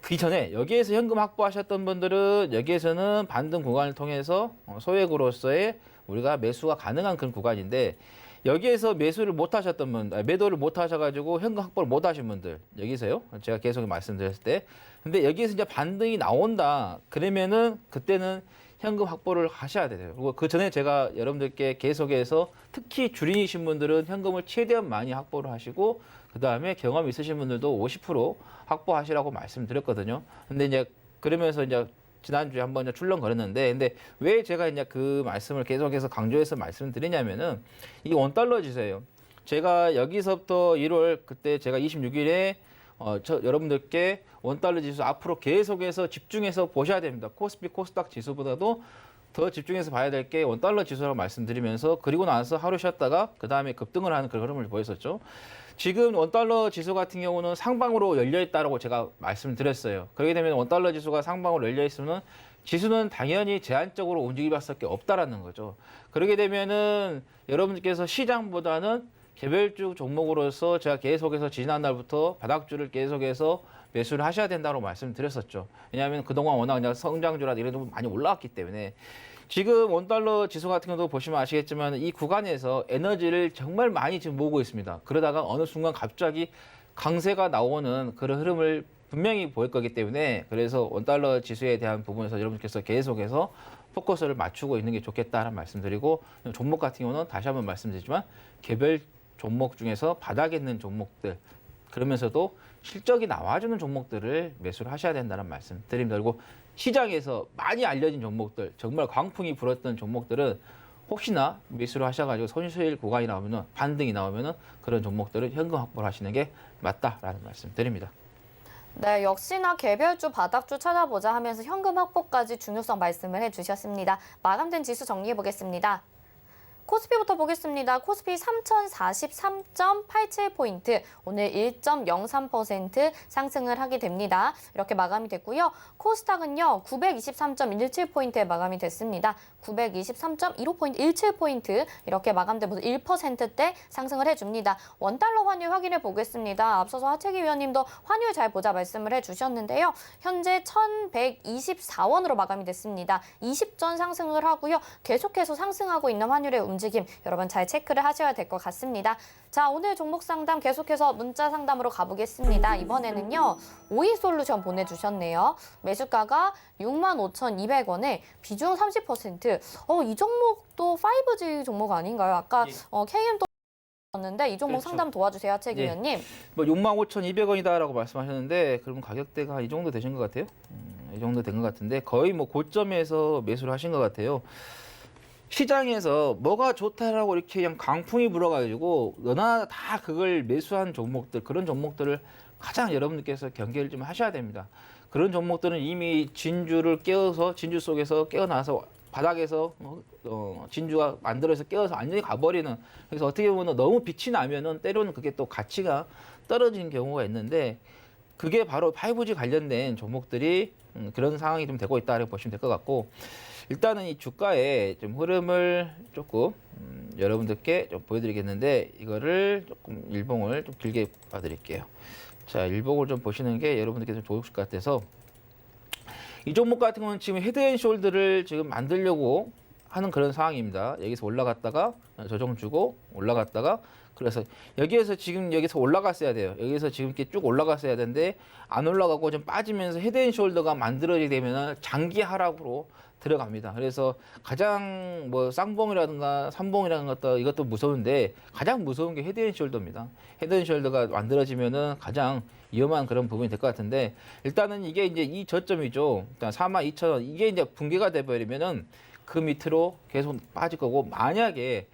그 이전에 여기에서 현금 확보하셨던 분들은 여기에서는 반등 구간을 통해서 소액으로서의 우리가 매수가 가능한 그런 구간인데 여기에서 매도를 못 하셔가지고 현금 확보를 못 하신 분들 여기서요. 제가 계속 말씀드렸을 때 근데 여기에서 이제 반등이 나온다. 그러면은 그때는 현금 확보를 하셔야 돼요. 그리고 그 전에 제가 여러분들께 계속해서 특히 주린이신 분들은 현금을 최대한 많이 확보를 하시고 그 다음에 경험 있으신 분들도 50% 확보하시라고 말씀드렸거든요. 근데 이제 그러면서 이제 지난주에 한번 이제 출렁거렸는데 근데 왜 제가 이제 그 말씀을 계속해서 강조해서 말씀드리냐면은 이 원달러 지수예요. 제가 여기서부터 1월 그때 제가 26일에 여러분들께 원달러 지수 앞으로 계속해서 집중해서 보셔야 됩니다. 코스피 코스닥 지수보다도 더 집중해서 봐야 될 게 원달러 지수라고 말씀드리면서 그리고 나서 하루 쉬었다가 그 다음에 급등을 하는 그런 흐름을 보였었죠. 지금 원달러 지수 같은 경우는 상방으로 열려있다고 제가 말씀드렸어요. 그렇게 되면 원달러 지수가 상방으로 열려있으면 지수는 당연히 제한적으로 움직일 수밖에 없다라는 거죠. 그렇게 되면은 여러분들께서 시장보다는 개별주 종목으로서 제가 계속해서 지난날부터 바닥주를 계속해서 매수를 하셔야 된다고 말씀드렸었죠. 왜냐하면 그동안 워낙 그냥 성장주라 이런 좀 많이 올라왔기 때문에 지금 원달러 지수 같은 경우도 보시면 아시겠지만 이 구간에서 에너지를 정말 많이 지금 모으고 있습니다. 그러다가 어느 순간 갑자기 강세가 나오는 그런 흐름을 분명히 보일 거기 때문에 그래서 원달러 지수에 대한 부분에서 여러분께서 계속해서 포커스를 맞추고 있는 게 좋겠다는 말씀드리고 종목 같은 경우는 다시 한번 말씀드리지만 개별 종목 중에서 바닥에 있는 종목들 그러면서도 실적이 나와주는 종목들을 매수를 하셔야 된다는 말씀 드립니다. 그리고 시장에서 많이 알려진 종목들, 정말 광풍이 불었던 종목들은 혹시나 매수를 하셔가지고 손실 구간이 나오면은 반등이 나오면은 그런 종목들을 현금 확보를 하시는 게 맞다라는 말씀 드립니다. 네, 역시나 개별주, 바닥주 찾아보자 하면서 현금 확보까지 중요성 말씀을 해주셨습니다. 마감된 지수 정리해 보겠습니다. 코스피부터 보겠습니다. 코스피 3,043.87포인트, 오늘 1.03% 상승을 하게 됩니다. 이렇게 마감이 됐고요. 코스닥은요, 923.17포인트에 마감이 됐습니다. 923.15포인트, 17포인트 이렇게 마감되면서 1%대 상승을 해줍니다. 원달러 환율 확인해 보겠습니다. 앞서서 하채기 위원님도 환율 잘 보자 말씀을 해주셨는데요. 현재 1,124원으로 마감이 됐습니다. 20전 상승을 하고요. 계속해서 상승하고 있는 환율의 움직임 여러분 잘 체크를 하셔야 될 것 같습니다. 자, 오늘 종목 상담 계속해서 문자 상담으로 가보겠습니다. 이번에는요, 오이솔루션 보내주셨네요. 매수가가 65,200원에 비중 30%. 이 종목도 5G 종목 아닌가요? 아까 KM도 었는데 이 종목 그렇죠. 상담 도와주세요, 하채기 예. 위원님. 뭐 65,200원이다라고 말씀하셨는데 그러면 가격대가 이 정도 되신 것 같아요. 이 정도 된 것 같은데 거의 뭐 고점에서 매수를 하신 것 같아요. 시장에서 뭐가 좋다라고 이렇게 그냥 강풍이 불어가지고 너나 다 그걸 매수한 종목들, 그런 종목들을 가장 여러분들께서 경계를 좀 하셔야 됩니다. 그런 종목들은 이미 진주를 깨어서 진주 속에서 깨어나서 바닥에서 진주가 만들어서 깨어서 완전히 가버리는, 그래서 어떻게 보면 너무 빛이 나면은 때로는 그게 또 가치가 떨어지는 경우가 있는데 그게 바로 5G 관련된 종목들이 그런 상황이 좀 되고 있다고 보시면 될 것 같고, 일단은 이 주가의 좀 흐름을 조금 여러분들께 좀 보여드리겠는데 이거를 조금 일봉을 좀 길게 봐드릴게요. 자, 일봉을 좀 보시는 게 여러분들께 좀 좋으실 것 같아서, 이 종목 같은 경우는 지금 헤드앤숄더를 지금 만들려고 하는 그런 상황입니다. 여기서 올라갔다가 조정 주고 올라갔다가, 그래서 여기에서 올라갔어야 돼요. 여기서 지금 이렇게 쭉 올라갔어야 되는데 안 올라가고 좀 빠지면서 헤드앤숄더가 만들어지게 되면 장기 하락으로 들어갑니다. 그래서 가장 뭐 쌍봉이라든가 삼봉이라든가 이것도 무서운데 가장 무서운 게 헤드앤숄더입니다. 헤드앤숄더가 만들어지면은 가장 위험한 그런 부분이 될 것 같은데, 일단은 이게 이제 이 저점이죠. 일단 42,000원 이게 이제 붕괴가 돼 버리면은 그 밑으로 계속 빠질 거고, 만약에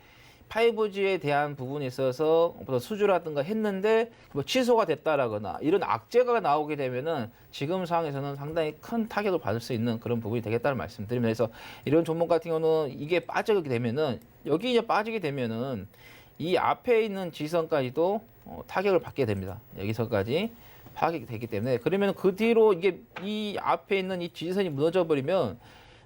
5G에 대한 부분에 있어서 수주라든가 했는데 뭐 취소가 됐다라거나 이런 악재가 나오게 되면은 지금 상황에서는 상당히 큰 타격을 받을 수 있는 그런 부분이 되겠다는 말씀드립니다. 그래서 이런 종목 같은 경우는 이게 빠지게 되면은, 여기 이제 빠지게 되면은 이 앞에 있는 지선까지도 타격을 받게 됩니다. 여기서까지 파악이 되기 때문에, 그러면 그 뒤로 이게 이 앞에 있는 이 지선이 무너져 버리면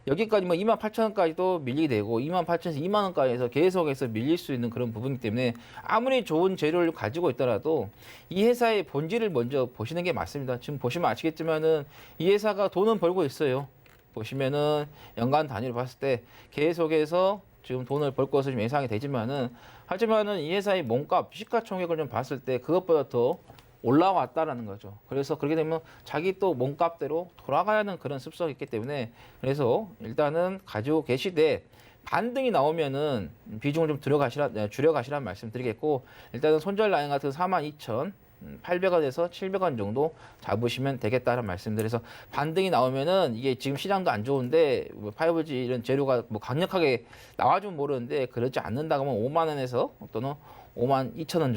여기까지 뭐 28,000원까지도 밀리게 되고 28,000원에서 2만 원까지 해서 계속해서 밀릴 수 있는 그런 부분이기 때문에 아무리 좋은 재료를 가지고 있더라도 이 회사의 본질을 먼저 보시는 게 맞습니다. 지금 보시면 아시겠지만은 이 회사가 돈은 벌고 있어요. 보시면은 연간 단위로 봤을 때 계속해서 지금 돈을 벌 것으로 좀 예상이 되지만은, 하지만은 이 회사의 몸값, 시가총액을 좀 봤을 때 그것보다 더 올라왔다라는 거죠. 그래서 그렇게 되면 자기 또 몸값대로 돌아가야 하는 그런 습성이 있기 때문에, 그래서 일단은 가지고 계시되 반등이 나오면은 비중을 좀 줄여가시라는 말씀 드리겠고, 일단은 손절 라인 같은 42,800원에서 700원 정도 잡으시면 되겠다는 말씀드려서, 반등이 나오면은 이게 지금 시장도 안 좋은데 5G 이런 재료가 뭐 강력하게 나와주면 모르는데 그렇지 않는다고 하면 5만 원에서 또는 5만 2천 원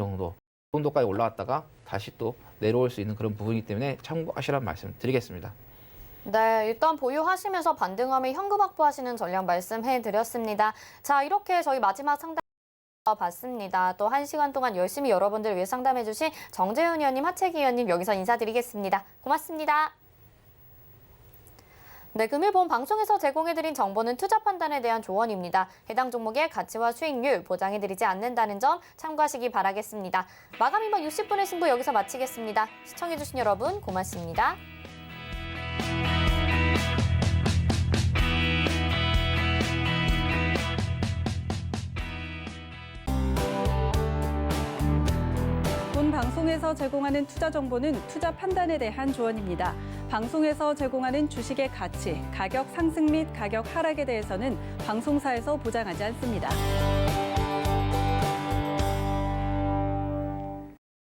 정도까지 올라왔다가 다시 또 내려올 수 있는 그런 부분이기 때문에 참고하시라는 말씀 드리겠습니다. 네, 일단 보유하시면서 반등하면 현금 확보하시는 전략 말씀해드렸습니다. 자, 이렇게 저희 마지막 상담 봤습니다. 또 1시간 동안 열심히 여러분들을 위해 상담해주신 정재훈 의원님, 하채기 의원님 여기서 인사드리겠습니다. 고맙습니다. 네, 금일본 방송에서 제공해드린 정보는 투자 판단에 대한 조언입니다. 해당 종목의 가치와 수익률 보장해드리지 않는다는 점 참고하시기 바라겠습니다. 마감 이번 60분의 승부 여기서 마치겠습니다. 시청해주신 여러분 고맙습니다. 본 방송에서 제공하는 투자 정보는 투자 판단에 대한 조언입니다. 방송에서 제공하는 주식의 가치, 가격 상승 및 가격 하락에 대해서는 방송사에서 보장하지 않습니다.